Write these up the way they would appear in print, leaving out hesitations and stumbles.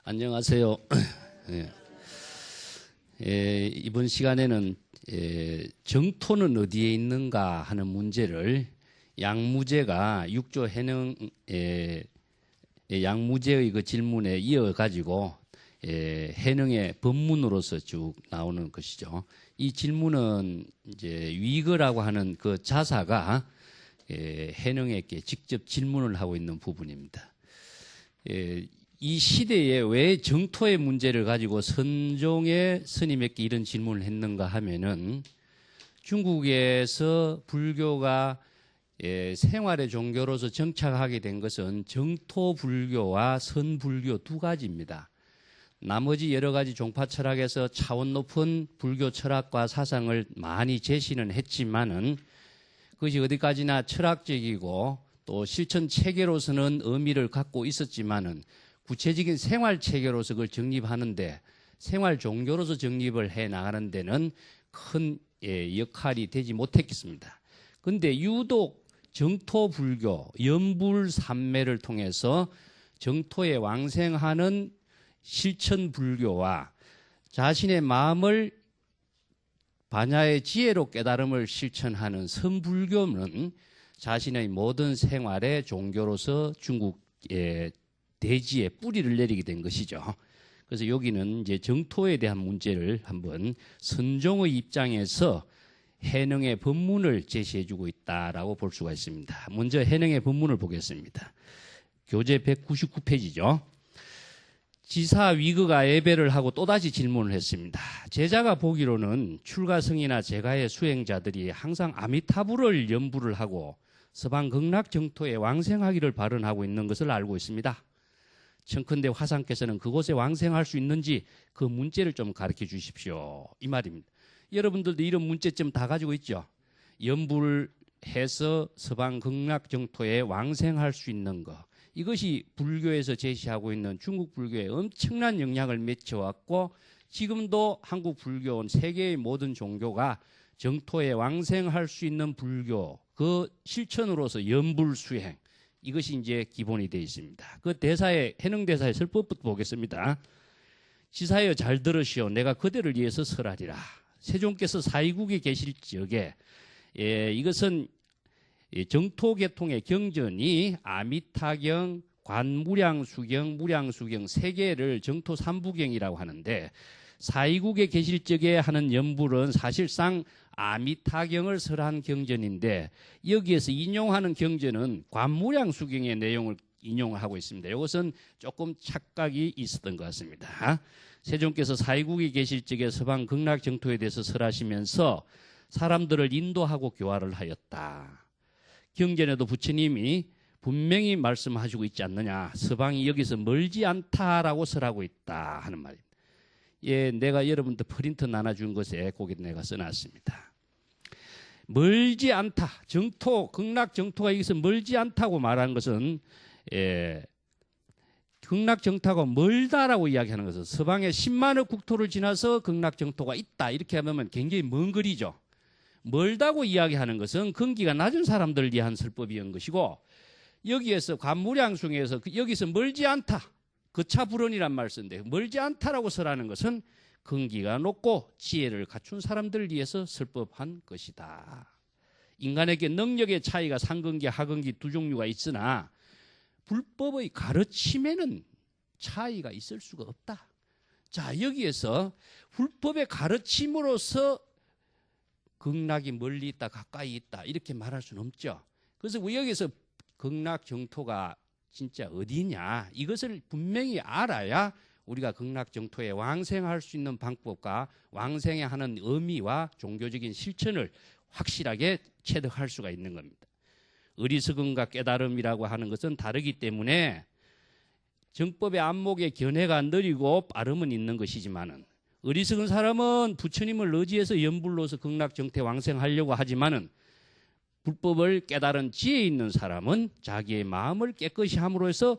안녕하세요. 이번 시간에는 정토는 어디에 있는가 하는 문제를 양무제가 육조 해능 양무제의 그 질문에 이어가지고 해능의 법문으로서 쭉 나오는 것이죠. 이 질문은 이제 위거라고 하는 그 자사가 해능에게 직접 질문을 하고 있는 부분입니다. 이 시대에 왜 정토의 문제를 가지고 선종의 스님에게 이런 질문을 했는가 하면은 중국에서 불교가 생활의 종교로서 정착하게 된 것은 정토 불교와 선불교 두 가지입니다. 나머지 여러 가지 종파 철학에서 차원 높은 불교 철학과 사상을 많이 제시는 했지만은 그것이 어디까지나 철학적이고 또 실천 체계로서는 의미를 갖고 있었지만은 구체적인 생활 체계로서 그걸 정립하는데 생활 종교로서 정립을 해 나가는 데는 큰 역할이 되지 못했겠습니다. 그런데 유독 정토 불교, 연불산매를 통해서 정토에 왕생하는 실천 불교와 자신의 마음을 반야의 지혜로 깨달음을 실천하는 선불교는 자신의 모든 생활의 종교로서 중국의 대지에 뿌리를 내리게 된 것이죠. 그래서 여기는 이제 정토에 대한 문제를 한번 선종의 입장에서 해능의 법문을 제시해주고 있다라고 볼 수가 있습니다. 먼저 해능의 법문을 보겠습니다. 교재 199페이지죠. 지사 위거가 예배를 하고 또다시 질문을 했습니다. 제자가 보기로는 출가성이나 제가의 수행자들이 항상 아미타불을 연부를 하고 서방 극락 정토에 왕생하기를 발언하고 있는 것을 알고 있습니다. 청컨대 화상께서는 그곳에 왕생할 수 있는지 그 문제를 좀 가르쳐 주십시오. 이 말입니다. 여러분들도 이런 문제점 다 가지고 있죠. 연부를 해서 서방 극락 정토에 왕생할 수 있는 것. 이것이 불교에서 제시하고 있는 중국 불교에 엄청난 영향을 미쳐왔고 지금도 한국 불교는 세계의 모든 종교가 정토에 왕생할 수 있는 불교 그 실천으로서 연불수행 이것이 이제 기본이 되어 있습니다. 그 대사의 해능 대사의 설법부터 보겠습니다. 지사여 잘 들으시오. 내가 그대를 위해서 설하리라. 세종께서 사이국에 계실 적에 이것은 정토계통의 경전이 아미타경, 관무량수경, 무량수경 세 개를 정토 삼부경이라고 하는데 사이국에 계실 적에 하는 연불은 사실상 아미타경을 설한 경전인데 여기에서 인용하는 경전은 관무량수경의 내용을 인용을 하고 있습니다. 이것은 조금 착각이 있었던 것 같습니다. 세종께서 사이국에 계실 적에 서방 극락 정토에 대해서 설하시면서 사람들을 인도하고 교화를 하였다. 경전에도 부처님이 분명히 말씀하시고 있지 않느냐. 서방이 여기서 멀지 않다라고 설하고 있다 하는 말입니다. 내가 여러분들 프린트 나눠준 것에 거기 내가 써놨습니다. 멀지 않다. 정토, 극락 정토가 여기서 멀지 않다고 말한 것은 극락 정토가 멀다라고 이야기하는 것은 서방의 10만억 국토를 지나서 극락 정토가 있다. 이렇게 하면 굉장히 먼 거리죠. 멀다고 이야기하는 것은 근기가 낮은 사람들을 위한 설법이었던 것이고 여기에서 관무량숭에서 여기서 멀지 않다. 거차불언이란 말 쓰는데 멀지 않다라고 설하는 것은 근기가 높고 지혜를 갖춘 사람들을 위해서 설법한 것이다. 인간에게 능력의 차이가 상근기, 하근기 두 종류가 있으나 불법의 가르침에는 차이가 있을 수가 없다. 자, 여기에서 불법의 가르침으로서 극락이 멀리 있다, 가까이 있다 이렇게 말할 수는 없죠. 그래서 여기서 극락 정토가 진짜 어디냐 이것을 분명히 알아야 우리가 극락 정토에 왕생할 수 있는 방법과 왕생에 하는 의미와 종교적인 실천을 확실하게 체득할 수가 있는 겁니다. 어리석음과 깨달음이라고 하는 것은 다르기 때문에 정법의 안목의 견해가 느리고 빠름은 있는 것이지만은 어리석은 사람은 부처님을 의지해서 연불로서 극락 정토에 왕생하려고 하지만은 불법을 깨달은 지혜 있는 사람은 자기의 마음을 깨끗이 함으로 해서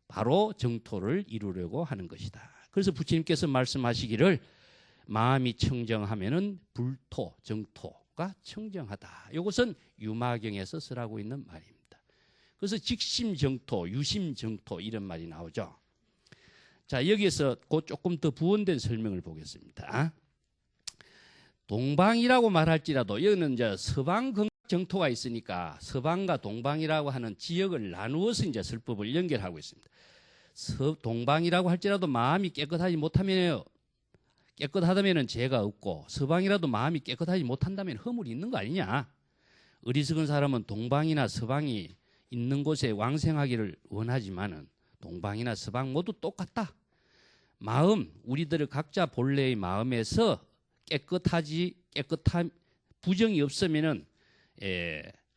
바로 정토를 이루려고 하는 것이다. 그래서 부처님께서 말씀하시기를 마음이 청정하면은 불토, 정토가 청정하다. 이것은 유마경에서 쓰라고 있는 말입니다. 그래서 직심정토, 유심정토 이런 말이 나오죠. 자, 여기에서 그 조금 더 부언된 설명을 보겠습니다. 동방이라고 말할지라도 여기는 이제 서방 극락 정토가 있으니까 서방과 동방이라고 하는 지역을 나누어서 이제 설법을 연결하고 있습니다. 동방이라고 할지라도 마음이 깨끗하지 못하면요, 깨끗하다면은 죄가 없고, 서방이라도 마음이 깨끗하지 못한다면 허물이 있는 거 아니냐. 어리석은 사람은 동방이나 서방이 있는 곳에 왕생하기를 원하지만은 동방이나 서방 모두 똑같다. 마음, 우리들의 각자 본래의 마음에서 깨끗한 부정이 없으면은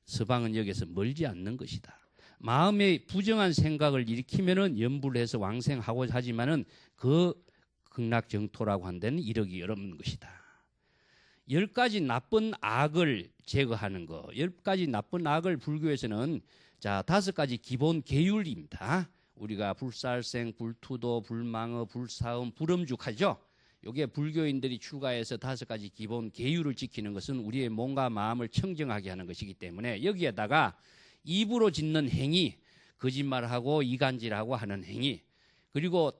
서방은 여기서 멀지 않는 것이다. 마음에 부정한 생각을 일으키면은 염불을 해서 왕생하고자 하지만은 그 극락정토라고 한 데는 이르기 어렵는 것이다. 10가지 나쁜 악을 제거하는 거. 10가지 나쁜 악을 불교에서는 자, 5가지 기본 계율입니다. 우리가 불살생, 불투도, 불망어, 불사음, 불엄죽하죠. 요게 불교인들이 추가해서 5가지 기본 계율을 지키는 것은 우리의 몸과 마음을 청정하게 하는 것이기 때문에 여기에다가 입으로 짓는 행위, 거짓말하고 이간질하고 하는 행위, 그리고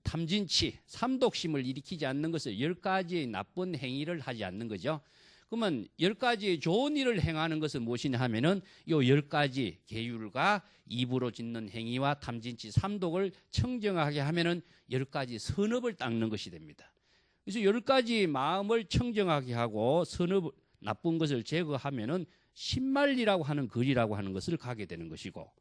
탐진치, 삼독심을 일으키지 않는 것을 10가지의 나쁜 행위를 하지 않는 거죠. 그러면 10가지의 좋은 일을 행하는 것은 무엇이냐 하면은 요 10가지 계율과 입으로 짓는 행위와 탐진치, 삼독을 청정하게 하면은 10가지 선업을 닦는 것이 됩니다. 그래서 10가지 마음을 청정하게 하고 선업, 나쁜 것을 제거하면은 신말리라고 하는 거리라고 하는 것을 가게 되는 것이고,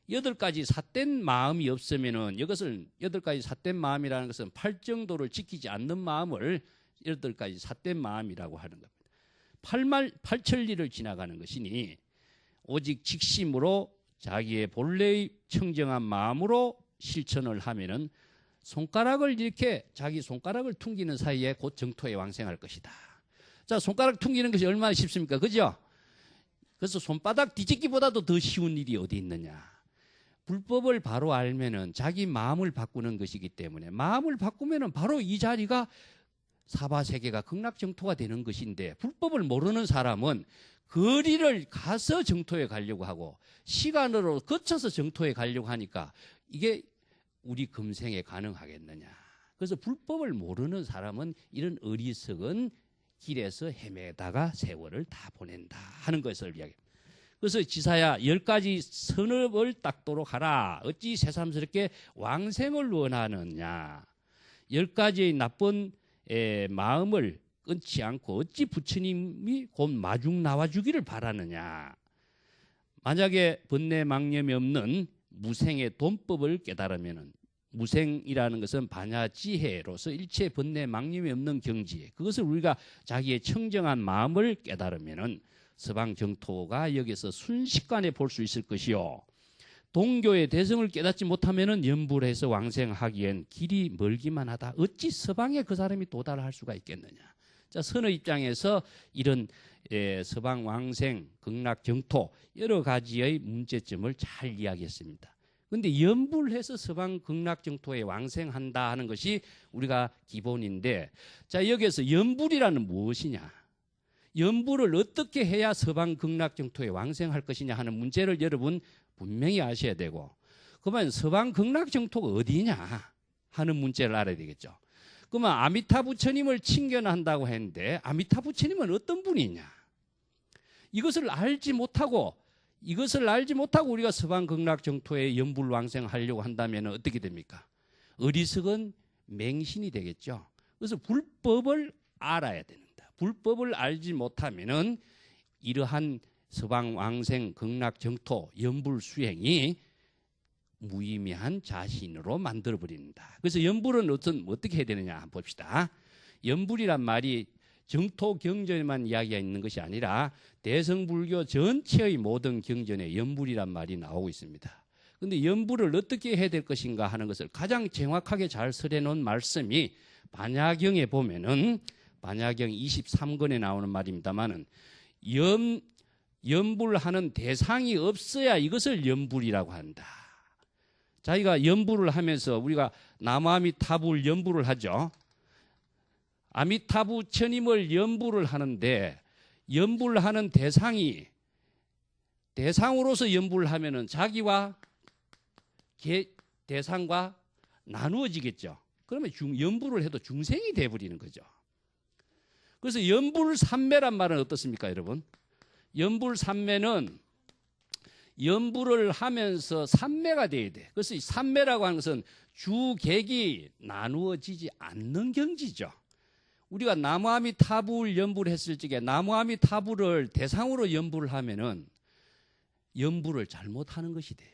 8가지 삿된 마음이 없으면은 이것을 8가지 삿된 마음이라는 것은 팔정도를 지키지 않는 마음을 8가지 삿된 마음이라고 하는 겁니다. 팔천리를 지나가는 것이니 오직 직심으로 자기의 본래의 청정한 마음으로 실천을 하면은 손가락을 이렇게 자기 손가락을 퉁기는 사이에 곧 정토에 왕생할 것이다. 자, 손가락 퉁기는 것이 얼마나 쉽습니까? 그죠? 그래서 손바닥 뒤집기보다도 더 쉬운 일이 어디 있느냐. 불법을 바로 알면은 자기 마음을 바꾸는 것이기 때문에 마음을 바꾸면은 바로 이 자리가 사바세계가 극락정토가 되는 것인데, 불법을 모르는 사람은 거리를 가서 정토에 가려고 하고 시간으로 거쳐서 정토에 가려고 하니까 이게 우리 금생에 가능하겠느냐. 그래서 불법을 모르는 사람은 이런 어리석은 길에서 헤매다가 세월을 다 보낸다 하는 것을 이야기합니다. 그래서 지사야 10가지 선업을 닦도록 하라. 어찌 새삼스럽게 왕생을 원하느냐. 10가지의 나쁜 마음을 끊지 않고 어찌 부처님이 곧 마중 나와주기를 바라느냐. 만약에 번뇌 망념이 없는 무생의 돈법을 깨달으면은, 무생이라는 것은 반야지혜로서 일체 번뇌 망념이 없는 경지, 그것을 우리가 자기의 청정한 마음을 깨달으면은 서방 정토가 여기서 순식간에 볼 수 있을 것이요. 동교의 대성을 깨닫지 못하면은 염불해서 왕생하기엔 길이 멀기만 하다. 어찌 서방에 그 사람이 도달할 수가 있겠느냐. 자, 선의 입장에서 이런 서방 왕생, 극락 정토 여러 가지의 문제점을 잘 이야기했습니다. 그런데 염불해서 서방 극락 정토에 왕생한다 하는 것이 우리가 기본인데, 자, 여기에서 염불이라는 무엇이냐, 염불을 어떻게 해야 서방 극락 정토에 왕생할 것이냐 하는 문제를 여러분 분명히 아셔야 되고, 그러면 서방 극락 정토가 어디냐 하는 문제를 알아야 되겠죠. 그러면 아미타 부처님을 칭견한다고 했는데 아미타 부처님은 어떤 분이냐, 이것을 알지 못하고 우리가 서방 극락 정토에 염불 왕생하려고 한다면 어떻게 됩니까? 어리석은 맹신이 되겠죠. 그래서 불법을 알아야 됩니다. 불법을 알지 못하면은 이러한 서방 왕생 극락 정토 염불 수행이 무의미한 자신으로 만들어 버립니다. 그래서 염불은 어떻게 해야 되느냐 한번 봅시다. 염불이란 말이 정토 경전에만 이야기가 있는 것이 아니라 대성불교 전체의 모든 경전에 염불이란 말이 나오고 있습니다. 그런데 염불을 어떻게 해야 될 것인가 하는 것을 가장 정확하게 잘 설해놓은 말씀이 반야경에 보면은, 반야경 23권에 나오는 말입니다만은, 염불하는 대상이 없어야 이것을 염불이라고 한다. 자기가 염불을 하면서 우리가 나무아미타불 염불을 하죠. 아미타부 천임을 염불을 하는데, 염불하는 대상으로서 염불을 하면은 자기와 대상과 나누어지겠죠. 그러면 연불을 해도 중생이 돼버리는 거죠. 그래서 연불삼매란 말은 어떻습니까, 여러분? 연불삼매는 연불을 하면서 삼매가 돼야 돼. 그래서 이 삼매라고 하는 것은 주객이 나누어지지 않는 경지죠. 우리가 나무아미타불 연불을 했을 적에 나무아미타불을 대상으로 연불을 하면은 연불을 잘못하는 것이 돼요.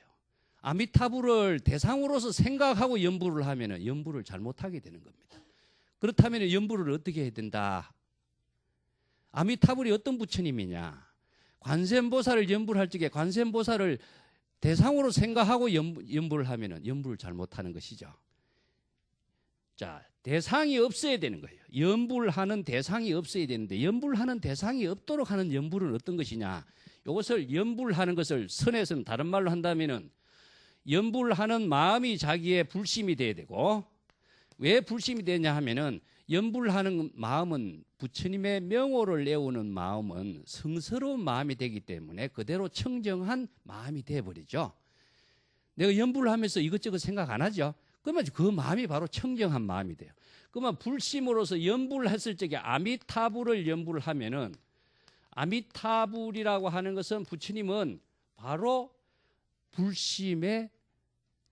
아미타불을 대상으로서 생각하고 연불을 하면은 연불을 잘못하게 되는 겁니다. 그렇다면 연불을 어떻게 해야 된다? 아미타불이 어떤 부처님이냐? 관세음보살을 연불할 적에 관세음보살을 대상으로 생각하고 연불을 하면은 연불을 잘못하는 것이죠. 자, 대상이 없어야 되는 거예요. 연불하는 대상이 없어야 되는데 연불하는 대상이 없도록 하는 연불은 어떤 것이냐? 이것을 연불하는 것을 선에서는 다른 말로 한다면은 연불하는 마음이 자기의 불심이 돼야 되고, 왜 불심이 되냐 하면은 연불하는 마음은 부처님의 명호를 내오는 마음은 성스러운 마음이 되기 때문에 그대로 청정한 마음이 돼버리죠. 내가 연불을 하면서 이것저것 생각 안 하죠. 그러면 그 마음이 바로 청정한 마음이 돼요. 그러면 불심으로서 연불을 했을 적에 아미타불을 연불을 하면은, 아미타불이라고 하는 것은 부처님은 바로 불심의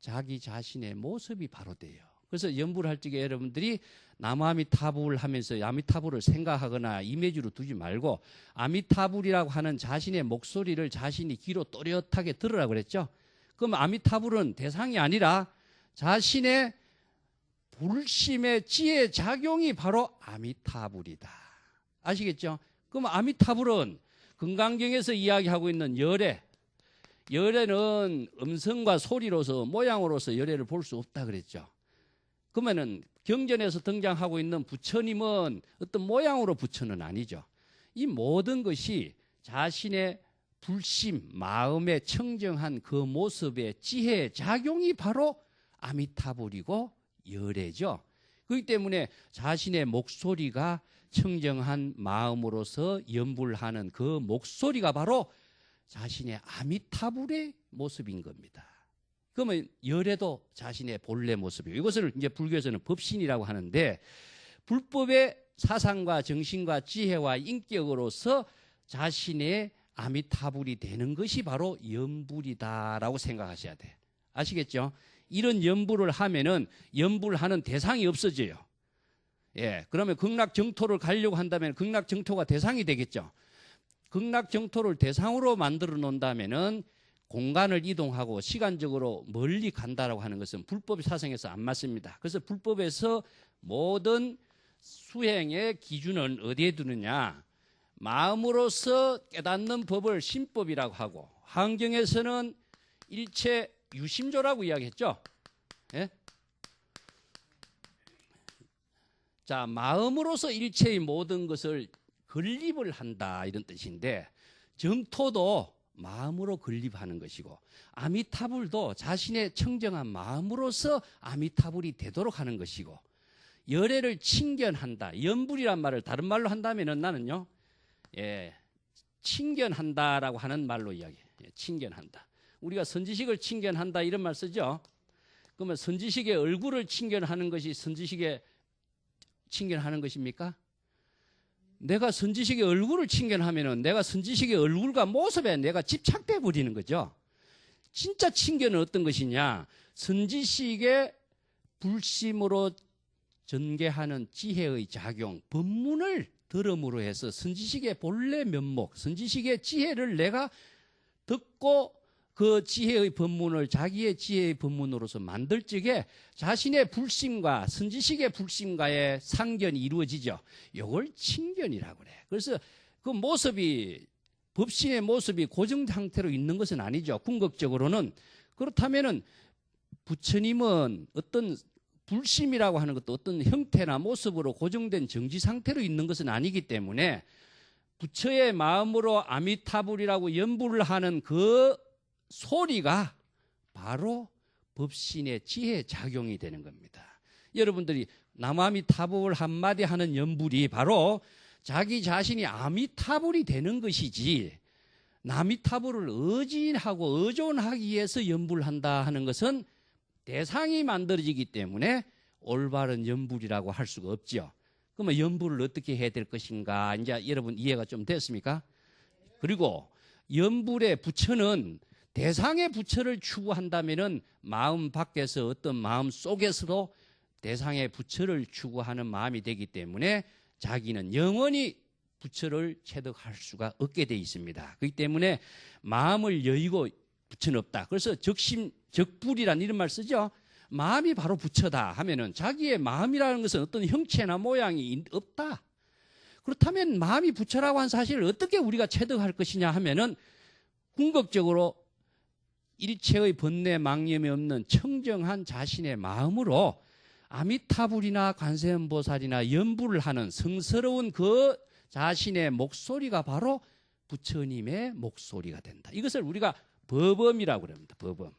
자기 자신의 모습이 바로 돼요. 그래서 연불할 적에 여러분들이 나무아미타불 하면서 아미타불을 생각하거나 이미지로 두지 말고 아미타불이라고 하는 자신의 목소리를 자신이 귀로 또렷하게 들으라고 그랬죠. 그럼 아미타불은 대상이 아니라 자신의 불심의 지혜 작용이 바로 아미타불이다. 아시겠죠? 그럼 아미타불은 금강경에서 이야기하고 있는 열애, 열애는 음성과 소리로서 모양으로서 열애를 볼 수 없다 그랬죠. 그러면은 경전에서 등장하고 있는 부처님은 어떤 모양으로 부처는 아니죠. 이 모든 것이 자신의 불심, 마음의 청정한 그 모습의 지혜의 작용이 바로 아미타불이고 열애죠. 그렇기 때문에 자신의 목소리가 청정한 마음으로서 연불하는 그 목소리가 바로 자신의 아미타불의 모습인 겁니다. 그러면 열애도 자신의 본래 모습이에요. 이것을 이제 불교에서는 법신이라고 하는데, 불법의 사상과 정신과 지혜와 인격으로서 자신의 아미타불이 되는 것이 바로 연불이다라고 생각하셔야 돼. 아시겠죠? 이런 연불을 하면은 연불하는 대상이 없어져요. 예, 그러면 극락정토를 가려고 한다면 극락정토가 대상이 되겠죠. 극락정토를 대상으로 만들어 놓는다면은 공간을 이동하고 시간적으로 멀리 간다라고 하는 것은 불법 사상에서 안 맞습니다. 그래서 불법에서 모든 수행의 기준은 어디에 두느냐? 마음으로서 깨닫는 법을 신법이라고 하고, 환경에서는 일체 유심조라고 이야기했죠. 예? 자, 마음으로서 일체의 모든 것을 건립을 한다 이런 뜻인데, 정토도 마음으로 건립하는 것이고 아미타불도 자신의 청정한 마음으로서 아미타불이 되도록 하는 것이고, 열애를 칭견한다. 연불이란 말을 다른 말로 한다면은 나는요, 예, 칭견한다라고 하는 말로 이야기해요. 예, 칭견한다. 우리가 선지식을 칭견한다 이런 말 쓰죠. 그러면 선지식의 얼굴을 칭견하는 것이 선지식의 칭견하는 것입니까? 내가 선지식의 얼굴을 칭견하면은 내가 선지식의 얼굴과 모습에 내가 집착돼 버리는 거죠. 진짜 칭견은 어떤 것이냐? 선지식의 불심으로 전개하는 지혜의 작용, 법문을 들음으로 해서 선지식의 본래 면목, 선지식의 지혜를 내가 듣고 그 지혜의 법문을 자기의 지혜의 법문으로서 만들 적에 자신의 불심과 선지식의 불심과의 상견이 이루어지죠. 이걸 칭견이라고 그래. 그래서 그 모습이, 법신의 모습이 고정 상태로 있는 것은 아니죠. 궁극적으로는. 그렇다면은 부처님은 어떤 불심이라고 하는 것도 어떤 형태나 모습으로 고정된 정지 상태로 있는 것은 아니기 때문에 부처의 마음으로 아미타불이라고 연불을 하는 그 소리가 바로 법신의 지혜 작용이 되는 겁니다. 여러분들이 남아미타불 한마디 하는 연불이 바로 자기 자신이 아미타불이 되는 것이지, 나미타불을 의진하고 의존하기 위해서 연불한다 하는 것은 대상이 만들어지기 때문에 올바른 연불이라고 할 수가 없죠. 그러면 연불을 어떻게 해야 될 것인가? 이제 여러분 이해가 좀 됐습니까? 그리고 연불의 부처는 대상의 부처를 추구한다면은 마음 밖에서 어떤 마음 속에서도 대상의 부처를 추구하는 마음이 되기 때문에 자기는 영원히 부처를 체득할 수가 없게 돼 있습니다. 그렇기 때문에 마음을 여의고 부처는 없다. 그래서 적심, 적불이라는 이런 말 쓰죠. 마음이 바로 부처다 하면은 자기의 마음이라는 것은 어떤 형체나 모양이 없다. 그렇다면 마음이 부처라고 한 사실을 어떻게 우리가 체득할 것이냐 하면은 궁극적으로 일체의 번뇌 망념이 없는 청정한 자신의 마음으로 아미타불이나 관세음보살이나 연불을 하는 성스러운 그 자신의 목소리가 바로 부처님의 목소리가 된다. 이것을 우리가 법음이라고 합니다. 법음.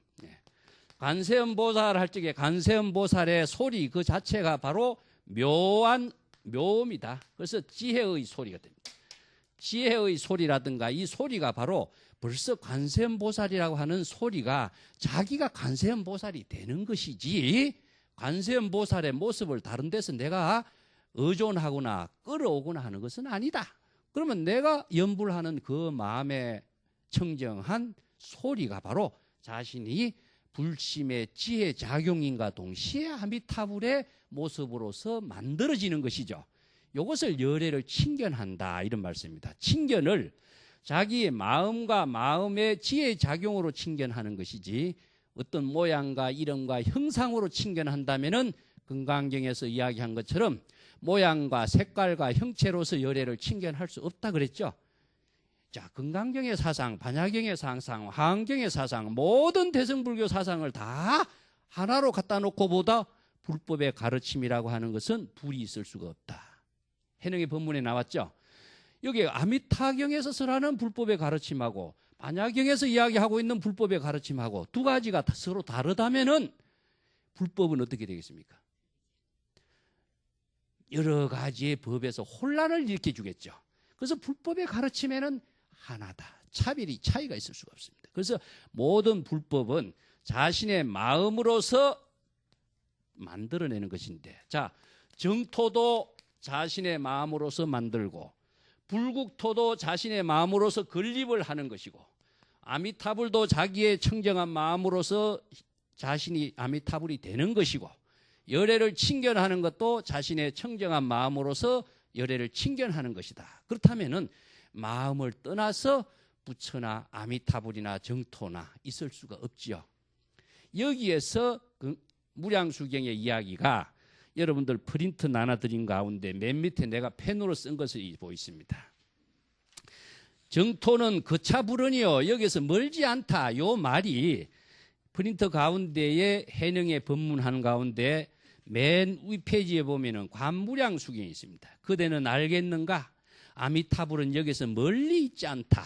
관세음보살 할 적에 관세음보살의 소리 그 자체가 바로 묘한 묘음이다. 그래서 지혜의 소리가 됩니다. 지혜의 소리라든가 이 소리가 바로 벌써 관세음보살이라고 하는 소리가 자기가 관세음보살이 되는 것이지 관세음보살의 모습을 다른 데서 내가 의존하거나 끌어오거나 하는 것은 아니다. 그러면 내가 연불하는 그 마음의 청정한 소리가 바로 자신이 불심의 지혜 작용인과 동시에 아미타불의 모습으로서 만들어지는 것이죠. 이것을 열애를 칭견한다 이런 말씀입니다. 칭견을 자기의 마음과 마음의 지혜 작용으로 칭견하는 것이지 어떤 모양과 이름과 형상으로 칭견한다면은 금강경에서 이야기한 것처럼 모양과 색깔과 형체로서 열애를 칭견할 수 없다 그랬죠. 자, 금강경의 사상, 반야경의 사상, 화엄경의 사상, 모든 대승불교 사상을 다 하나로 갖다 놓고 보다 불법의 가르침이라고 하는 것은 불이 있을 수가 없다. 해능의 법문에 나왔죠. 여기 아미타경에서 설하는 불법의 가르침하고 반야경에서 이야기하고 있는 불법의 가르침하고 두 가지가 서로 다르다면은 불법은 어떻게 되겠습니까? 여러 가지의 법에서 혼란을 일으켜 주겠죠. 그래서 불법의 가르침에는 하나다. 차이가 있을 수가 없습니다. 그래서 모든 불법은 자신의 마음으로서 만들어내는 것인데, 자, 정토도 자신의 마음으로서 만들고 불국토도 자신의 마음으로서 건립을 하는 것이고 아미타불도 자기의 청정한 마음으로서 자신이 아미타불이 되는 것이고 열애를 칭견하는 것도 자신의 청정한 마음으로서 열애를 칭견하는 것이다. 그렇다면은 마음을 떠나서 부처나 아미타불이나 정토나 있을 수가 없지요. 여기에서 그 무량수경의 이야기가 여러분들 프린트 나눠드린 가운데 맨 밑에 내가 펜으로 쓴 것이 보이십니다. 정토는 거차불언이요 여기서 멀지 않다. 요 말이 프린터 가운데에 해능의 법문한 가운데 맨 윗페이지에 보면은 관무량수경이 있습니다. 그대는 알겠는가? 아미타불은 여기서 멀리 있지 않다.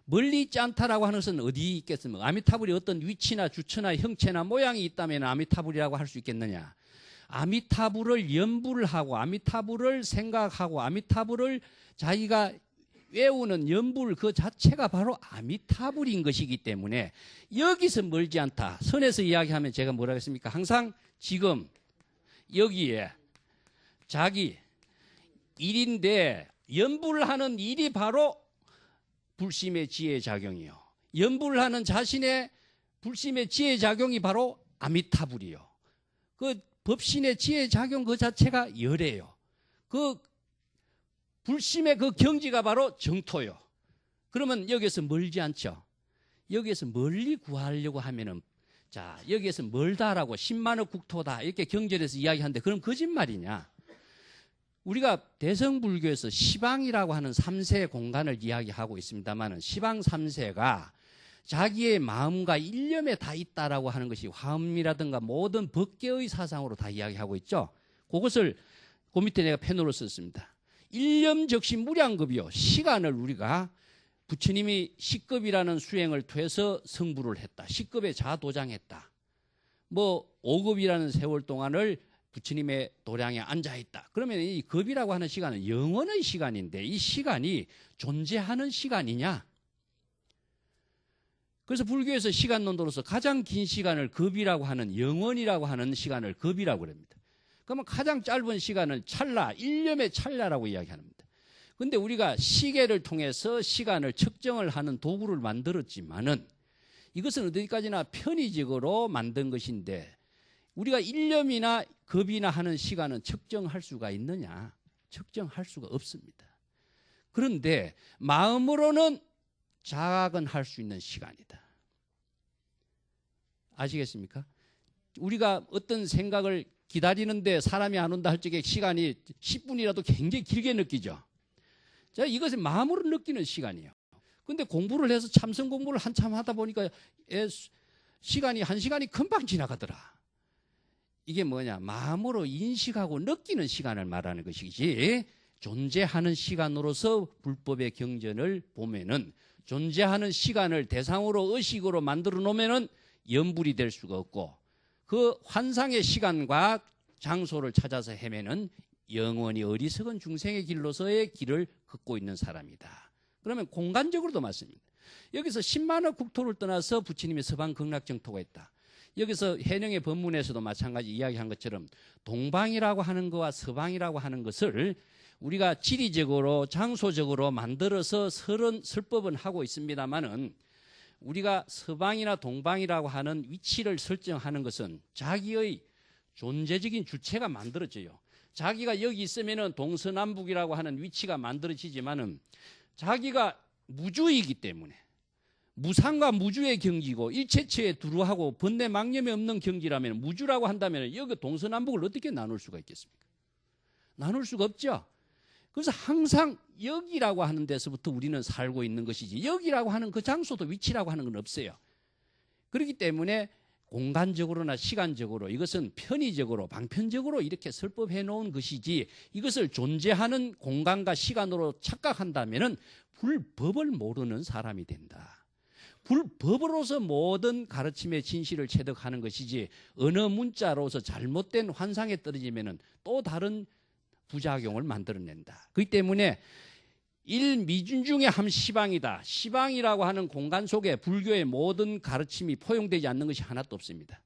멀리 있지 않다라고 하는 것은 어디 있겠습니까? 아미타불이 어떤 위치나 주처나 형체나 모양이 있다면 아미타불이라고 할 수 있겠느냐? 아미타불을 연불을 하고 아미타불을 생각하고 아미타불을 자기가 외우는 연불 그 자체가 바로 아미타불인 것이기 때문에 여기서 멀지 않다. 선에서 이야기하면 제가 뭐라 했습니까? 항상 지금 여기에 자기 일인데 연불을 하는 일이 바로 불심의 지혜 작용이요. 연불을 하는 자신의 불심의 지혜 작용이 바로 아미타불이요. 그 법신의 지혜 작용 그 자체가 열애요. 그 불심의 그 경지가 바로 정토요. 그러면 여기에서 멀지 않죠. 여기에서 멀리 구하려고 하면은 자 여기에서 멀다라고 10만억 국토다 이렇게 경전에서 이야기하는데 그럼 거짓말이냐? 우리가 대성불교에서 시방이라고 하는 3세 공간을 이야기하고 있습니다만은 시방 3세가 자기의 마음과 일념에 다 있다라고 하는 것이 화엄이라든가 모든 법계의 사상으로 다 이야기하고 있죠. 그것을 그 밑에 내가 펜으로 썼습니다. 일념적시 무량급이요. 시간을 우리가 부처님이 식급이라는 수행을 통해서 성불을 했다. 식급에 자도장했다. 뭐 5급이라는 세월 동안을 부처님의 도량에 앉아있다. 그러면 이 급이라고 하는 시간은 영원의 시간인데 이 시간이 존재하는 시간이냐? 그래서 불교에서 시간론도로서 가장 긴 시간을 급이라고 하는, 영원이라고 하는 시간을 급이라고 합니다. 그러면 가장 짧은 시간을 찰나, 일념의 찰나라고 이야기합니다. 근데 우리가 시계를 통해서 시간을 측정을 하는 도구를 만들었지만은 이것은 어디까지나 편의적으로 만든 것인데 우리가 일념이나 급이나 하는 시간은 측정할 수가 있느냐? 측정할 수가 없습니다. 그런데 마음으로는 자각은 할 수 있는 시간이다. 아시겠습니까? 우리가 어떤 생각을 기다리는데 사람이 안 온다 할 적에 시간이 10분이라도 굉장히 길게 느끼죠. 자, 이것은 마음으로 느끼는 시간이에요. 근데 공부를 해서 참선 공부를 한참 하다 보니까 시간이 1시간이 금방 지나가더라. 이게 뭐냐? 마음으로 인식하고 느끼는 시간을 말하는 것이지 존재하는 시간으로서 불법의 경전을 보면은 존재하는 시간을 대상으로 의식으로 만들어 놓으면은 염불이 될 수가 없고 그 환상의 시간과 장소를 찾아서 헤매는 영원히 어리석은 중생의 길로서의 길을 걷고 있는 사람이다. 그러면 공간적으로도 맞습니다. 여기서 10만억 국토를 떠나서 부처님의 서방 극락정토가 있다. 여기서 해령의 법문에서도 마찬가지 이야기한 것처럼 동방이라고 하는 것과 서방이라고 하는 것을 우리가 지리적으로 장소적으로 만들어서 설법은 하고 있습니다만은 우리가 서방이나 동방이라고 하는 위치를 설정하는 것은 자기의 존재적인 주체가 만들어져요. 자기가 여기 있으면은 동서남북이라고 하는 위치가 만들어지지만은 자기가 무주이기 때문에 무상과 무주의 경지고 일체처에 두루하고 번뇌 망념이 없는 경지라면 무주라고 한다면 여기 동서남북을 어떻게 나눌 수가 있겠습니까? 나눌 수가 없죠. 그래서 항상 여기라고 하는 데서부터 우리는 살고 있는 것이지 여기라고 하는 그 장소도 위치라고 하는 건 없어요. 그렇기 때문에 공간적으로나 시간적으로 이것은 편의적으로 방편적으로 이렇게 설법해 놓은 것이지 이것을 존재하는 공간과 시간으로 착각한다면은 불법을 모르는 사람이 된다. 불법으로서 모든 가르침의 진실을 체득하는 것이지 어느 문자로서 잘못된 환상에 떨어지면은 또 다른 부작용을 만들어낸다. 그렇기 때문에 일미준 중에 한 시방이다. 시방이라고 하는 공간 속에 불교의 모든 가르침이 포용되지 않는 것이 하나도 없습니다.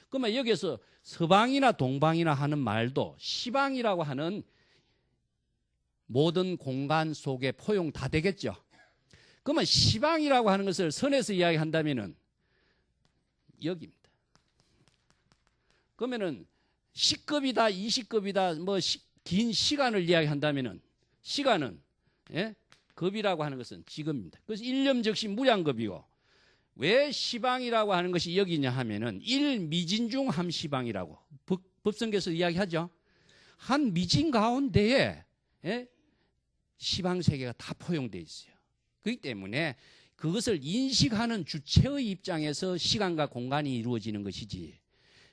그러면 여기서 서방이나 동방이나 하는 말도 시방이라고 하는 모든 공간 속에 포용 다 되겠죠. 그러면 시방이라고 하는 것을 선에서 이야기한다면은 여기입니다. 그러면은 10급이다, 20급이다, 뭐 긴 시간을 이야기한다면은 시간은 급이라고 하는 것은 지금입니다. 그래서 일념즉시 무량급이고 왜 시방이라고 하는 것이 여기냐 하면은 일미진 중 한 시방이라고 법성계에서 이야기하죠. 한 미진 가운데에 시방세계가 다 포용되어 있어요. 그렇기 때문에 그것을 인식하는 주체의 입장에서 시간과 공간이 이루어지는 것이지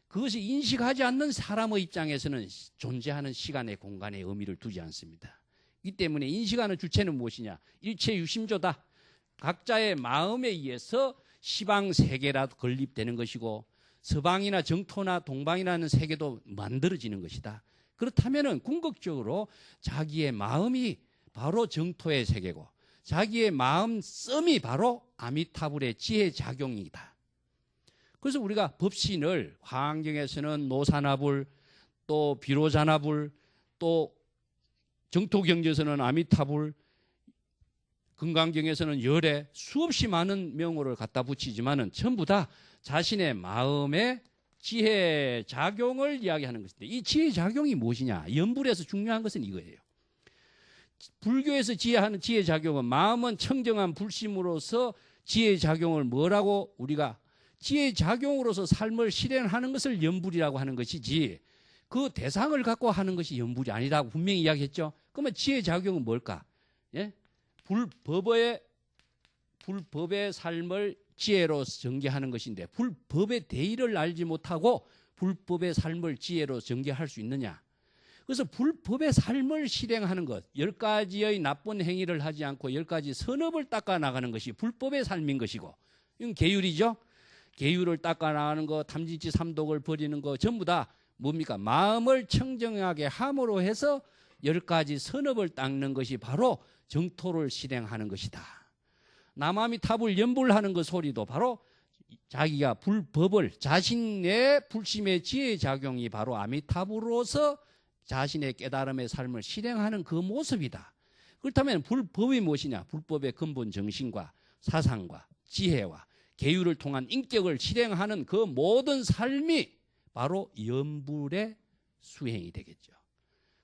그것이 인식하지 않는 사람의 입장에서는 존재하는 시간의 공간에 의미를 두지 않습니다. 이 때문에 인식하는 주체는 무엇이냐? 일체 유심조다. 각자의 마음에 의해서 시방 세계라도 건립되는 것이고 서방이나 정토나 동방이라는 세계도 만들어지는 것이다. 그렇다면은 궁극적으로 자기의 마음이 바로 정토의 세계고 자기의 마음 씀이 바로 아미타불의 지혜 작용이다. 그래서 우리가 법신을 화엄경에서는 노사나불, 또 비로자나불, 또 정토경전에서는 아미타불, 금강경에서는 열애 수없이 많은 명호를 갖다 붙이지만은 전부 다 자신의 마음의 지혜 작용을 이야기하는 것인데 이 지혜 작용이 무엇이냐? 연불에서 중요한 것은 이거예요. 불교에서 지혜하는 지혜 작용은 마음은 청정한 불심으로서 지혜 작용을 뭐라고 우리가 지혜 작용으로서 삶을 실현하는 것을 연불이라고 하는 것이지 그 대상을 갖고 하는 것이 연불이 아니라고 분명히 이야기했죠. 그러면 지혜 작용은 뭘까? 불법의 삶을 지혜로 전개하는 것인데 불법의 대의를 알지 못하고 불법의 삶을 지혜로 전개할 수 있느냐? 그래서 불법의 삶을 실행하는 것, 10가지의 나쁜 행위를 하지 않고 10가지 선업을 닦아 나가는 것이 불법의 삶인 것이고 이건 계율이죠. 계율을 닦아 나가는 거, 탐진치 삼독을 버리는 거 전부 다 뭡니까? 마음을 청정하게 함으로 해서 10가지 선업을 닦는 것이 바로 정토를 실행하는 것이다. 남아미타불 연불하는 그 소리도 바로 자기가 불법을 자신의 불심의 지혜작용이 바로 아미타불로서 자신의 깨달음의 삶을 실행하는 그 모습이다. 그렇다면 불법이 무엇이냐? 불법의 근본 정신과 사상과 지혜와 계율을 통한 인격을 실행하는 그 모든 삶이 바로 연불의 수행이 되겠죠.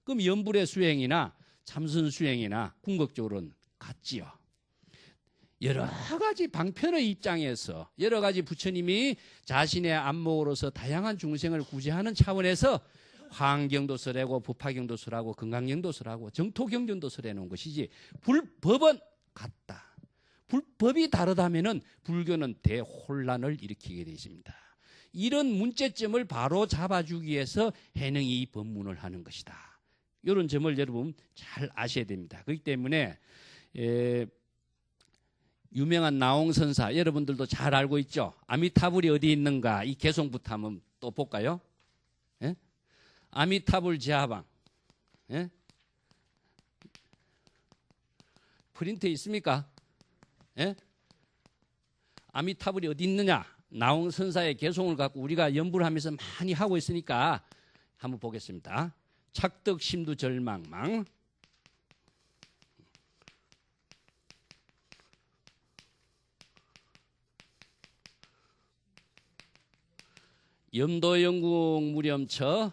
그럼 연불의 수행이나 참선 수행이나 궁극적으로는 같지요. 여러 가지 방편의 입장에서 여러 가지 부처님이 자신의 안목으로서 다양한 중생을 구제하는 차원에서 화엄경도 설하고 법화경도 설하고 건강경도 설하고 정토경전도 설해놓은 것이지 불법은 같다. 불법이 다르다면 불교는 대혼란을 일으키게 되어 있습니다. 이런 문제점을 바로 잡아주기 위해서 해능이 이 법문을 하는 것이다. 이런 점을 여러분 잘 아셔야 됩니다. 그렇기 때문에 유명한 나홍선사 여러분들도 잘 알고 있죠. 아미타불이 어디 있는가 이 개송부터 한번 또 볼까요? 예? 아미타불 제하방 예? 프린트 있습니까? 예? 아미타불이 어디 있느냐? 나홍선사의 개송을 갖고 우리가 연불을 하면서 많이 하고 있으니까 한번 보겠습니다. 착덕 심두 절망망 염도영궁 무렴처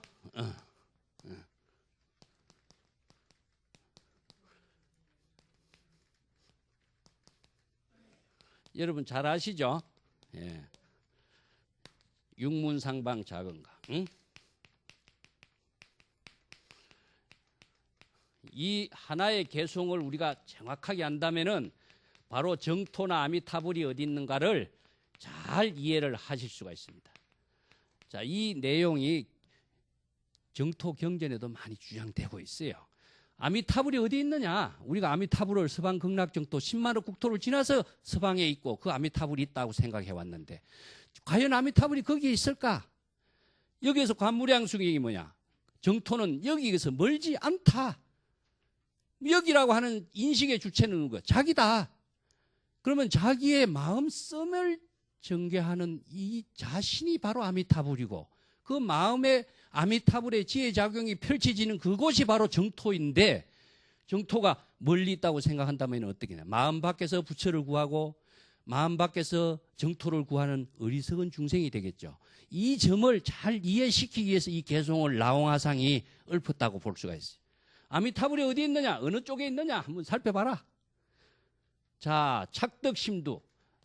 여러분 잘 아시죠? 예. 육문상방 작은가 응? 이 하나의 개송을 우리가 정확하게 안다면은 바로 정토나 아미타불이 어디 있는가를 잘 이해를 하실 수가 있습니다. 자, 이 내용이 정토 경전에도 많이 주장되고 있어요. 아미타불이 어디 있느냐? 우리가 아미타불을 서방 극락정토 10만억 국토를 지나서 서방에 있고 그 아미타불이 있다고 생각해 왔는데 과연 아미타불이 거기에 있을까? 여기에서 관무량수경이 뭐냐? 정토는 여기에서 멀지 않다. 여기라고 하는 인식의 주체는 거 자기다. 그러면 자기의 마음씀을 전개하는 이 자신이 바로 아미타불이고 그 마음의 아미타불의 지혜작용이 펼쳐지는 그곳이 바로 정토인데 정토가 멀리 있다고 생각한다면 어떻게 되냐. 마음 밖에서 부처를 구하고 마음 밖에서 정토를 구하는 어리석은 중생이 되겠죠. 이 점을 잘 이해시키기 위해서 이 개송을 나홍화상이 읊었다고 볼 수가 있어요. 아미타불이 어디 있느냐? 어느 쪽에 있느냐? 한번 살펴봐라. 자, 착덕심두.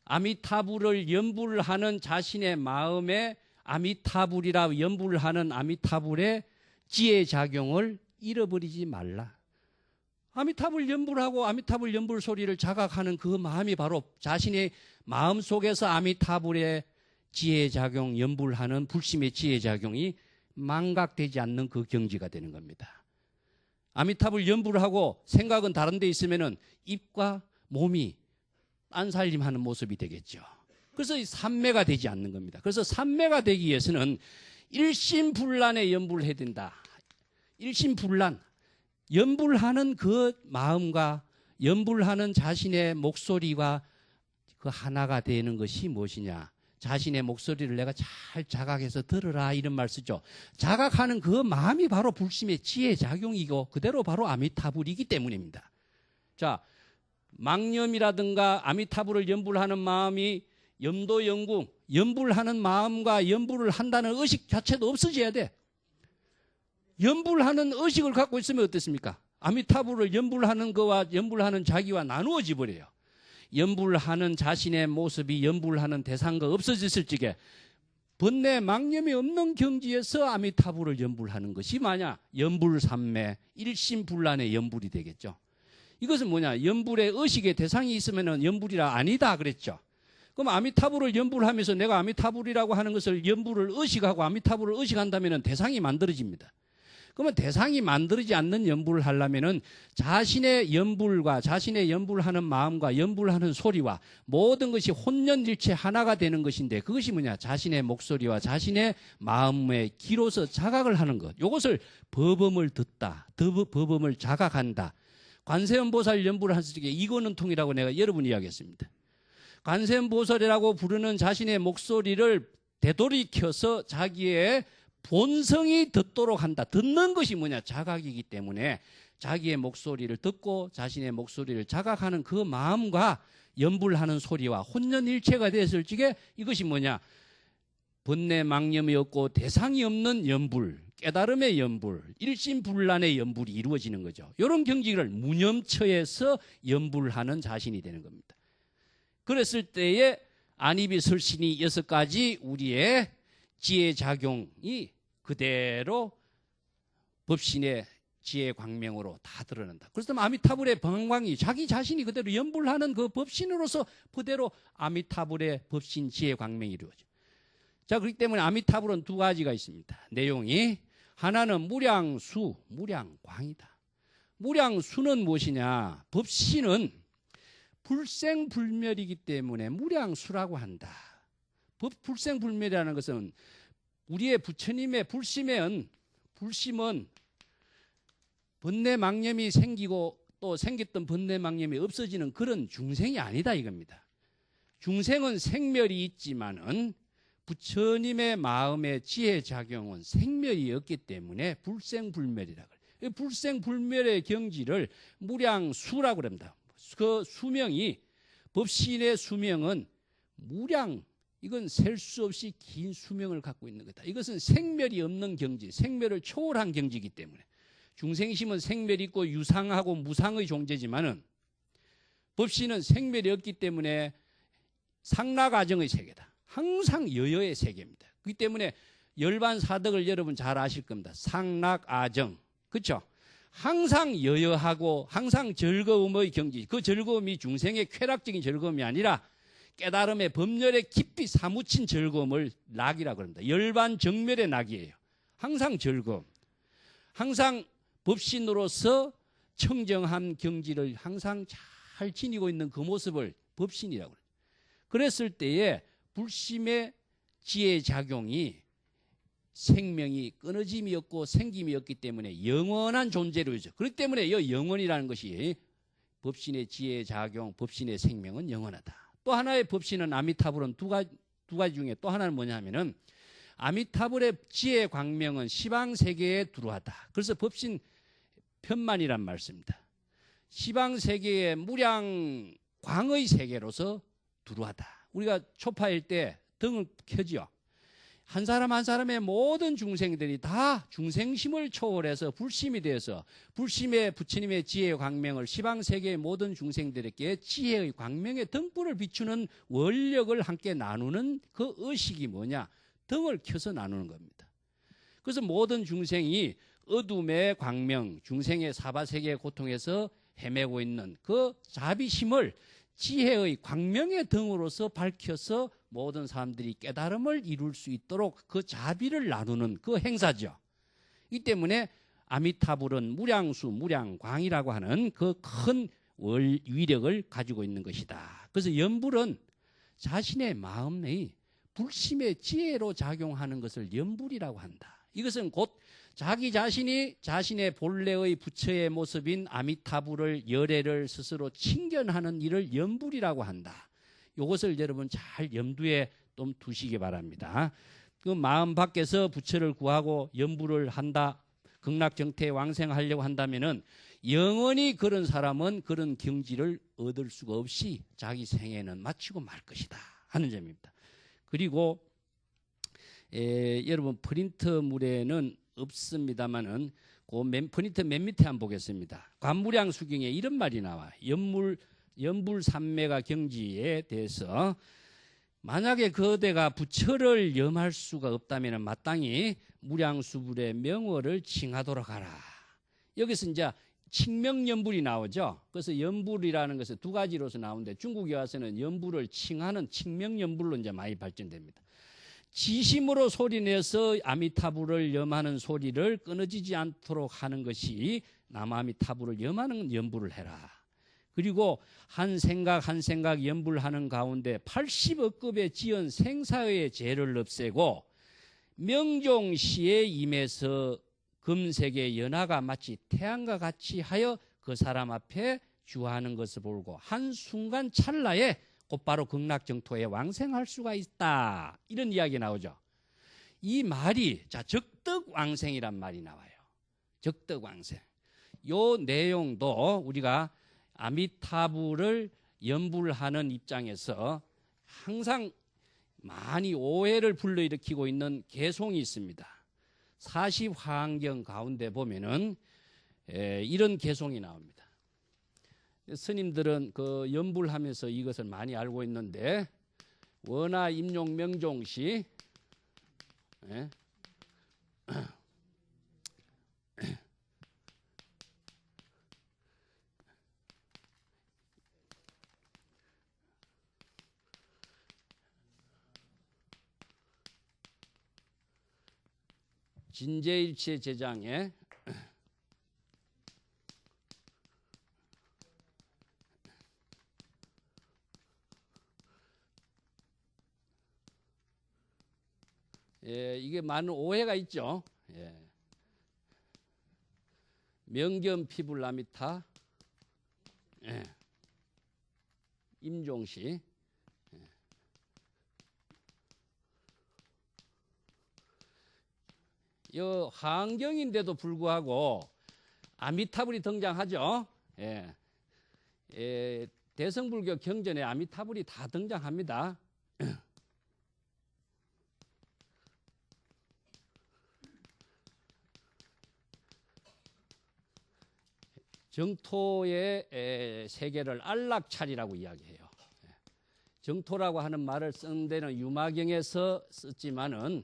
아미타불을 연불을 하는 자신의 마음에 아미타불이라 연불을 하는 아미타불의 지혜작용을 잃어버리지 말라. 아미타불 연불하고 아미타불 연불 소리를 자각하는 그 마음이 바로 자신의 마음 속에서 아미타불의 지혜작용, 연불하는 불심의 지혜작용이 망각되지 않는 그 경지가 되는 겁니다. 아미타불 연불을 하고 생각은 다른 데 있으면은 입과 몸이 딴살림하는 모습이 되겠죠. 그래서 삼매가 되지 않는 겁니다. 그래서 삼매가 되기 위해서는 일심불란에 연불을 해야 된다. 일심불란. 연불하는 그 마음과 연불하는 자신의 목소리가 그 하나가 되는 것이 무엇이냐. 자신의 목소리를 내가 잘 자각해서 들으라 이런 말 쓰죠. 자각하는 그 마음이 바로 불심의 지혜작용이고 그대로 바로 아미타불이기 때문입니다. 자, 망념이라든가 아미타불을 연불하는 마음이 염도영궁, 연불하는 마음과 연불을 한다는 의식 자체도 없어져야 돼. 연불하는 의식을 갖고 있으면 어떻습니까? 아미타불을 연불하는 거와 연불하는 자기와 나누어져 버려요. 연불하는 자신의 모습이 연불하는 대상과 없어졌을 적에 번뇌 망념이 없는 경지에서 아미타불을 연불하는 것이 뭐냐? 연불삼매, 일심불란의 연불이 되겠죠. 이것은 뭐냐? 연불의 의식의 대상이 있으면 연불이라 아니다 그랬죠. 그럼 아미타불을 연불하면서 내가 아미타불이라고 하는 것을 연불을 의식하고 아미타불을 의식한다면 대상이 만들어집니다. 그러면 대상이 만들어지지 않는 연불을 하려면은 자신의 연불과 자신의 연불하는 마음과 연불하는 소리와 모든 것이 혼연일체 하나가 되는 것인데 그것이 뭐냐? 자신의 목소리와 자신의 마음의 귀로서 자각을 하는 것. 이것을 법음을 듣다, 법음을 자각한다. 관세음보살 연불을 했을 때 이거는 통이라고 내가 여러 번 이야기했습니다. 관세음보살이라고 부르는 자신의 목소리를 되돌이켜서 자기의 본성이 듣도록 한다. 듣는 것이 뭐냐? 자각이기 때문에 자기의 목소리를 듣고 자신의 목소리를 자각하는 그 마음과 연불하는 소리와 혼연일체가 됐을 적에 이것이 뭐냐? 번뇌망념이 없고 대상이 없는 연불, 깨달음의 연불, 일심불란의 연불이 이루어지는 거죠. 이런 경지를 무념처에서 연불하는 자신이 되는 겁니다. 그랬을 때에 안입이 설신이 6가지 우리의 지혜작용이 그대로 법신의 지혜 광명으로 다 드러난다. 그래서 아미타불의 방광이 자기 자신이 그대로 연불하는 그 법신으로서 그대로 아미타불의 법신 지혜 광명이 이루어져. 자, 그렇기 때문에 아미타불은 2가지가 있습니다. 내용이 하나는 무량수, 무량광이다. 무량수는 무엇이냐? 법신은 불생불멸이기 때문에 무량수라고 한다. 불생불멸이라는 것은 우리의 부처님의 불심은 번뇌망념이 생기고 또 생겼던 번뇌망념이 없어지는 그런 중생이 아니다 이겁니다. 중생은 생멸이 있지만은 부처님의 마음의 지혜작용은 생멸이 없기 때문에 불생불멸이라고 해요. 불생불멸의 경지를 무량수라고 합니다. 그 수명이 법신의 수명은 무량, 이건 셀 수 없이 긴 수명을 갖고 있는 거다. 이것은 생멸이 없는 경지, 생멸을 초월한 경지이기 때문에 중생심은 생멸이 있고 유상하고 무상의 존재지만은 법신은 생멸이 없기 때문에 상락아정의 세계다. 항상 여여의 세계입니다. 그렇기 때문에 열반사덕을 여러분 잘 아실 겁니다. 상락아정, 그렇죠? 항상 여여하고 항상 즐거움의 경지, 그 즐거움이 중생의 쾌락적인 즐거움이 아니라 깨달음의 법렬에 깊이 사무친 즐거움을 낙이라고 합니다. 열반정멸의 낙이에요. 항상 즐거움, 항상 법신으로서 청정한 경지를 항상 잘 지니고 있는 그 모습을 법신이라고 합니다. 그랬을 때에 불심의 지혜작용이 생명이 끊어짐이 없고 생김이 없기 때문에 영원한 존재로 있죠. 그렇기 때문에 이 영원이라는 것이 법신의 지혜작용, 법신의 생명은 영원하다. 또 하나의 법신은 아미타불은 두 가지 중에 또 하나는 뭐냐 하면은 아미타불의 지혜 광명은 시방세계에 두루하다. 그래서 법신 편만이란 말씀입니다. 시방세계의 무량광의 세계로서 두루하다. 우리가 초파일 때 등을 켜죠. 한 사람 한 사람의 모든 중생들이 다 중생심을 초월해서 불심이 되어서 불심의 부처님의 지혜의 광명을 시방세계의 모든 중생들에게 지혜의 광명의 등불을 비추는 원력을 함께 나누는 그 의식이 뭐냐? 등을 켜서 나누는 겁니다. 그래서 모든 중생이 어둠의 광명, 중생의 사바세계의 고통에서 헤매고 있는 그 자비심을 지혜의 광명의 등으로서 밝혀서 모든 사람들이 깨달음을 이룰 수 있도록 그 자비를 나누는 그 행사죠. 이 때문에 아미타불은 무량수, 무량광이라고 하는 그 큰 위력을 가지고 있는 것이다. 그래서 연불은 자신의 마음의 불심의 지혜로 작용하는 것을 연불이라고 한다. 이것은 곧 자기 자신이 자신의 본래의 부처의 모습인 아미타불을 열애를 스스로 칭견하는 일을 연불이라고 한다. 이것을 여러분 잘 염두에 좀 두시기 바랍니다. 그 마음 밖에서 부처를 구하고 연불을 한다, 극락정태에 왕생하려고 한다면은 영원히 그런 사람은 그런 경지를 얻을 수가 없이 자기 생애는 마치고 말 것이다 하는 점입니다. 그리고 여러분 프린트물에는 없습니다만은 그 프린트 맨 밑에 한번 보겠습니다. 관무량수경에 이런 말이 나와. 연불삼매가 경지에 대해서 만약에 그대가 부처를 염할 수가 없다면 마땅히 무량수불의 명월을 칭하도록 하라. 여기서 이제 칭명연불이 나오죠. 그래서 연불이라는 것은 두 가지로서 나오는데 중국에 와서는 연불을 칭하는 칭명연불로 이제 많이 발전됩니다. 지심으로 소리내서 아미타불을 염하는 소리를 끊어지지 않도록 하는 것이 남아미타불을 염하는 연불을 해라. 그리고 한 생각 한 생각 연불하는 가운데 80억급의 지연 생사의 죄를 없애고 명종시에 임해서 금색의 연화가 마치 태양과 같이 하여 그 사람 앞에 주하는 것을 보고 한순간 찰나에 곧바로 극락정토에 왕생할 수가 있다. 이런 이야기 나오죠. 이 말이 자 적덕왕생이란 말이 나와요. 적덕왕생. 요 내용도 우리가 아미타불을 연불 하는 입장에서 항상 많이 오해를 불러일으키고 있는 개송이 있습니다. 사시화환경 가운데 보면은 이런 개송이 나옵니다. 스님들은 그 연불하면서 이것을 많이 알고 있는데 원하 임용 명종시 진제일체 제장에 이게 많은 오해가 있죠. 명견피불라미타 임종시 이 환경인데도 불구하고 아미타불이 등장하죠. 대성불교 경전에 아미타불이 다 등장합니다. 정토의 세계를 안락찰이라고 이야기해요. 정토라고 하는 말을 쓴 데는 유마경에서 썼지만은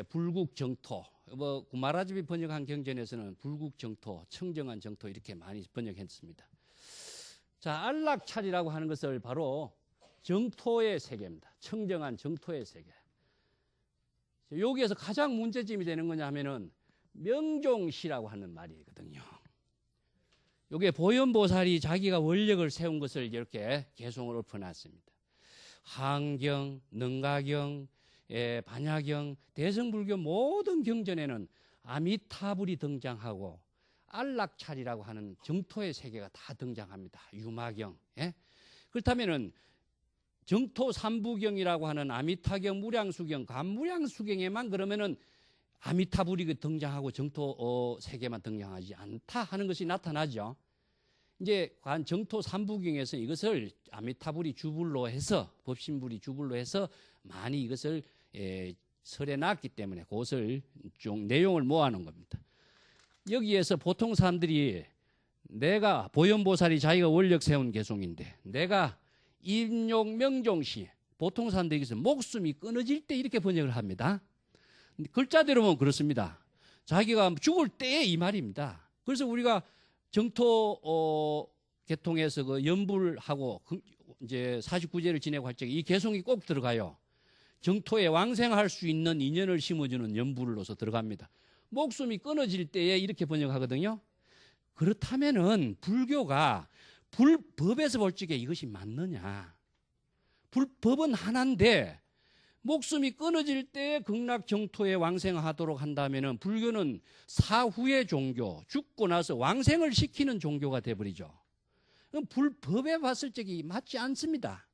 불국정토, 뭐 구마라집이 번역한 경전에서는 불국정토, 청정한 정토 이렇게 많이 번역했습니다. 자, 안락찰이라고 하는 것을 바로 정토의 세계입니다. 청정한 정토의 세계. 여기에서 가장 문제점이 되는 거냐 하면은 명종시라고 하는 말이거든요. 이게 보현보살이 자기가 원력을 세운 것을 이렇게 개송을 엎어놨습니다. 한경, 능가경, 반야경, 대성불교 모든 경전에는 아미타불이 등장하고 안락찰이라고 하는 정토의 세계가 다 등장합니다. 유마경. 그렇다면은 정토 삼부경이라고 하는 아미타경, 무량수경, 간무량수경에만 그러면은 아미타불이 등장하고 정토 세계만 등장하지 않다 하는 것이 나타나죠. 이제 정토 삼부경에서 이것을 아미타불이 주불로 해서 법신불이 주불로 해서 많이 이것을 설해 놨기 때문에 그것을 좀 내용을 모아놓은 겁니다. 여기에서 보통 사람들이 내가 보현보살이 자기가 원력 세운 개송인데 내가 임용명종시 보통 사람들이 여기서 목숨이 끊어질 때 이렇게 번역을 합니다. 글자대로 보면 그렇습니다. 자기가 죽을 때 이 말입니다. 그래서 우리가 정토 계통에서 그 연불하고 이제 49제를 지내고 할 적에 이 개송이 꼭 들어가요. 정토에 왕생할 수 있는 인연을 심어주는 연불로서 들어갑니다. 목숨이 끊어질 때에 이렇게 번역하거든요. 그렇다면은 불교가 불법에서 볼 적에 이것이 맞느냐? 불법은 하나인데 목숨이 끊어질 때 극락정토에 왕생하도록 한다면은 불교는 사후의 종교, 죽고 나서 왕생을 시키는 종교가 돼버리죠. 그럼 불법에 봤을 적이 맞지 않습니다.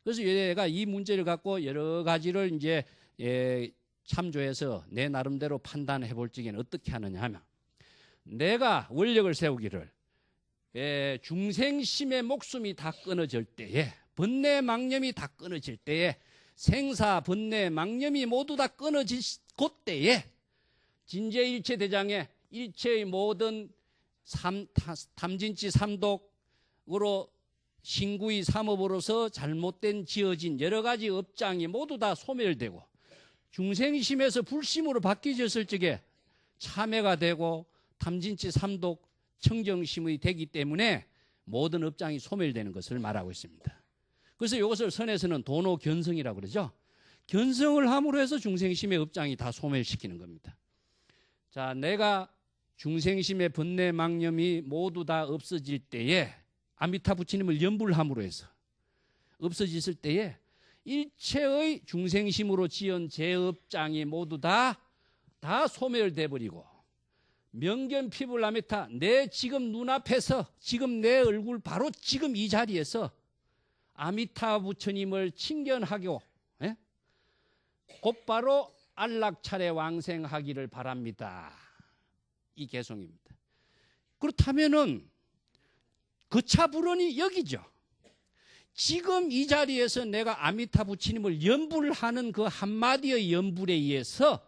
그래서 얘가 이 문제를 갖고 여러 가지를 이제 참조해서 내 나름대로 판단해 볼 적에는 어떻게 하느냐 하면 내가 원력을 세우기를 중생심의 목숨이 다 끊어질 때에 번뇌 망념이 다 끊어질 때에 생사, 번뇌, 망념이 모두 다 끊어질 그때에 진제일체 대장에 일체의 모든 탐진치 삼독으로 신구의 삼업으로서 잘못된 지어진 여러 가지 업장이 모두 다 소멸되고 중생심에서 불심으로 바뀌어졌을 적에 참회가 되고 탐진치 삼독 청정심의 되기 때문에 모든 업장이 소멸되는 것을 말하고 있습니다. 그래서 이것을 선에서는 도노견성이라고 그러죠. 견성을 함으로 해서 중생심의 업장이 다 소멸시키는 겁니다. 자, 내가 중생심의 번뇌 망념이 모두 다 없어질 때에 아미타 부처님을 연불함으로 해서 없어졌을 때에 일체의 중생심으로 지은 제업장이 모두 다 소멸돼 버리고 명견피불라미타 내 지금 눈앞에서 지금 내 얼굴 바로 지금 이 자리에서 아미타 부처님을 친견하고 곧바로 안락차례 왕생하기를 바랍니다. 이 개송입니다. 그렇다면은 거차 불언이 여기죠. 지금 이 자리에서 내가 아미타 부처님을 연불 하는 그 한마디의 연불에 의해서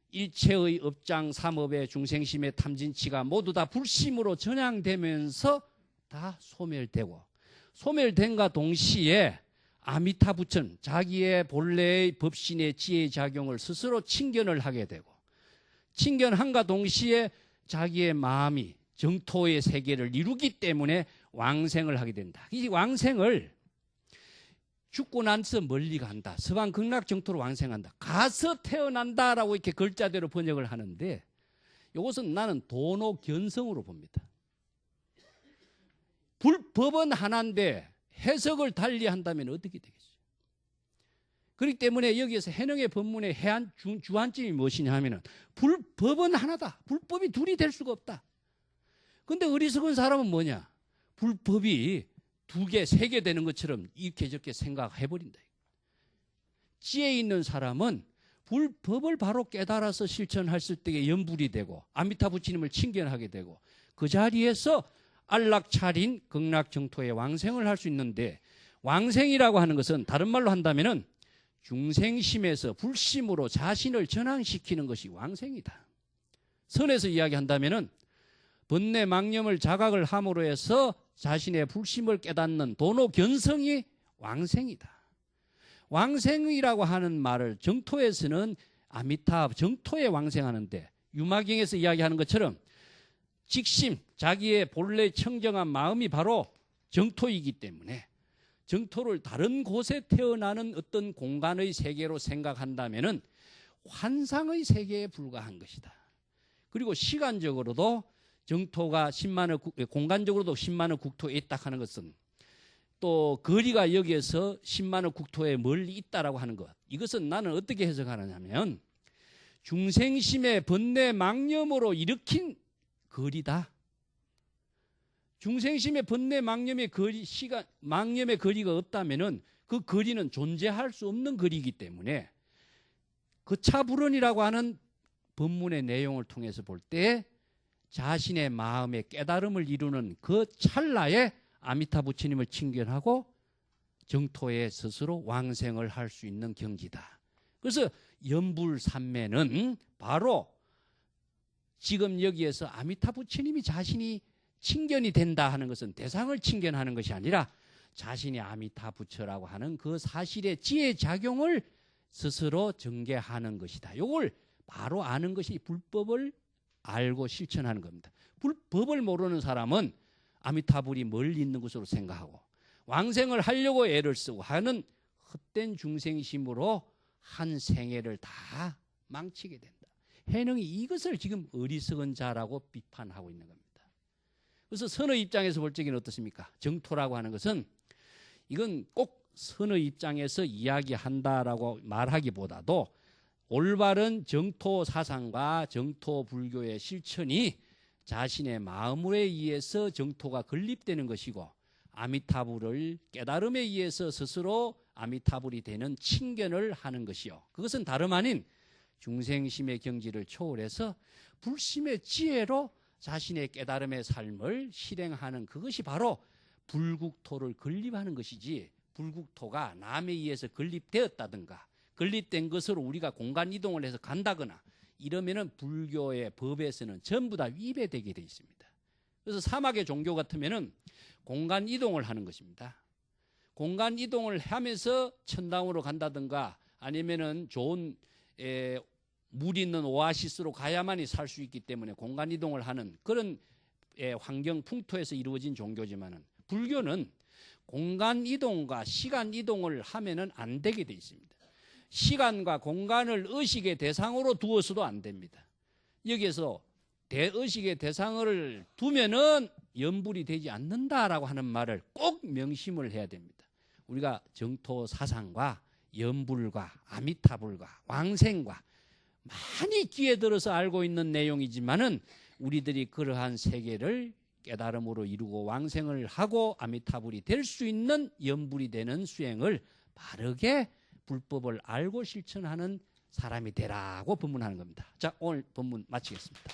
일체의 업장 삼업의 중생심의 탐진치가 모두 다 불심으로 전향되면서 다 소멸되고, 소멸된과 동시에 아미타 부처는 자기의 본래의 법신의 지혜의 작용을 스스로 친견을 하게 되고, 친견함과 동시에 자기의 마음이 정토의 세계를 이루기 때문에 왕생을 하게 된다. 이 왕생을 죽고 나서 멀리 간다, 서방 극락 정토로 왕생한다, 가서 태어난다라고 이렇게 글자대로 번역을 하는데, 이것은 나는 도노견성으로 봅니다. 법은 하나인데 해석을 달리 한다면 어떻게 되겠어요? 그렇기 때문에 여기에서 해능의 법문의 주안점이 무엇이냐 하면은 법은 하나다. 불법이 둘이 될 수가 없다. 근데 어리석은 사람은 뭐냐? 불법이 두 개, 세 개 되는 것처럼 이렇게 저렇게 생각해버린다. 지혜 있는 사람은 불법을 바로 깨달아서 실천했을 때에 연불이 되고 아미타 부처님을 친견하게 되고 그 자리에서 안락차린 극락정토의 왕생을 할 수 있는데, 왕생이라고 하는 것은 다른 말로 한다면은 중생심에서 불심으로 자신을 전환시키는 것이 왕생이다. 선에서 이야기한다면은 번뇌 망념을 자각을 함으로 해서 자신의 불심을 깨닫는 도노견성이 왕생이다. 왕생이라고 하는 말을 정토에서는 아미타 정토에 왕생하는데, 유마경에서 이야기하는 것처럼 직심, 자기의 본래 청정한 마음이 바로 정토이기 때문에 정토를 다른 곳에 태어나는 어떤 공간의 세계로 생각한다면은 환상의 세계에 불과한 것이다. 그리고 시간적으로도 정토가 공간적으로도 10만의 국토에 있다 하는 것은, 또 거리가 여기에서 10만의 국토에 멀리 있다라고 하는 것, 이것은 나는 어떻게 해석하느냐면 중생심의 번뇌 망념으로 일으킨 거리다. 중생심의 번뇌 망념의 거리, 망념의 거리가 없다면은 그 거리는 존재할 수 없는 거리이기 때문에 거차불언이라고 하는 법문의 내용을 통해서 볼 때 자신의 마음의 깨달음을 이루는 그 찰나에 아미타 부처님을 친견하고 정토에 스스로 왕생을 할 수 있는 경지다. 그래서 연불삼매는 바로 지금 여기에서 아미타 부처님이 자신이 친견이 된다 하는 것은 대상을 친견하는 것이 아니라 자신이 아미타 부처라고 하는 그 사실의 지혜 작용을 스스로 전개하는 것이다. 이걸 바로 아는 것이 불법을 알고 실천하는 겁니다. 불법을 모르는 사람은 아미타불이 멀리 있는 것으로 생각하고 왕생을 하려고 애를 쓰고 하는 헛된 중생심으로 한 생애를 다 망치게 된다. 해능이 이것을 지금 어리석은 자라고 비판하고 있는 겁니다. 그래서 선의 입장에서 볼 적에는 어떻습니까? 정토라고 하는 것은 이건 꼭 선의 입장에서 이야기한다라고 말하기보다도 올바른 정토 사상과 정토 불교의 실천이 자신의 마음에 의해서 정토가 건립되는 것이고, 아미타불을 깨달음에 의해서 스스로 아미타불이 되는 친견을 하는 것이요, 그것은 다름 아닌 중생심의 경지를 초월해서 불심의 지혜로 자신의 깨달음의 삶을 실행하는 그것이 바로 불국토를 건립하는 것이지, 불국토가 남에 의해서 건립되었다든가 건립된 것으로 우리가 공간 이동을 해서 간다거나 이러면은 불교의 법에서는 전부 다 위배되게 되어 있습니다. 그래서 사막의 종교 같으면은 공간 이동을 하는 것입니다. 공간 이동을 하면서 천당으로 간다든가 아니면은 좋은 물 있는 오아시스로 가야만이 살 수 있기 때문에 공간 이동을 하는 그런 환경 풍토에서 이루어진 종교지만은, 불교는 공간 이동과 시간 이동을 하면은 안 되게 되어 있습니다. 시간과 공간을 의식의 대상으로 두어서도 안 됩니다. 여기에서 대의식의 대상을 두면은 연불이 되지 않는다라고 하는 말을 꼭 명심을 해야 됩니다. 우리가 정토 사상과 연불과 아미타불과 왕생과 많이 귀에 들어서 알고 있는 내용이지만은 우리들이 그러한 세계를 깨달음으로 이루고 왕생을 하고 아미타불이 될 수 있는 염불이 되는 수행을 바르게 불법을 알고 실천하는 사람이 되라고 법문하는 겁니다. 자, 오늘 법문 마치겠습니다.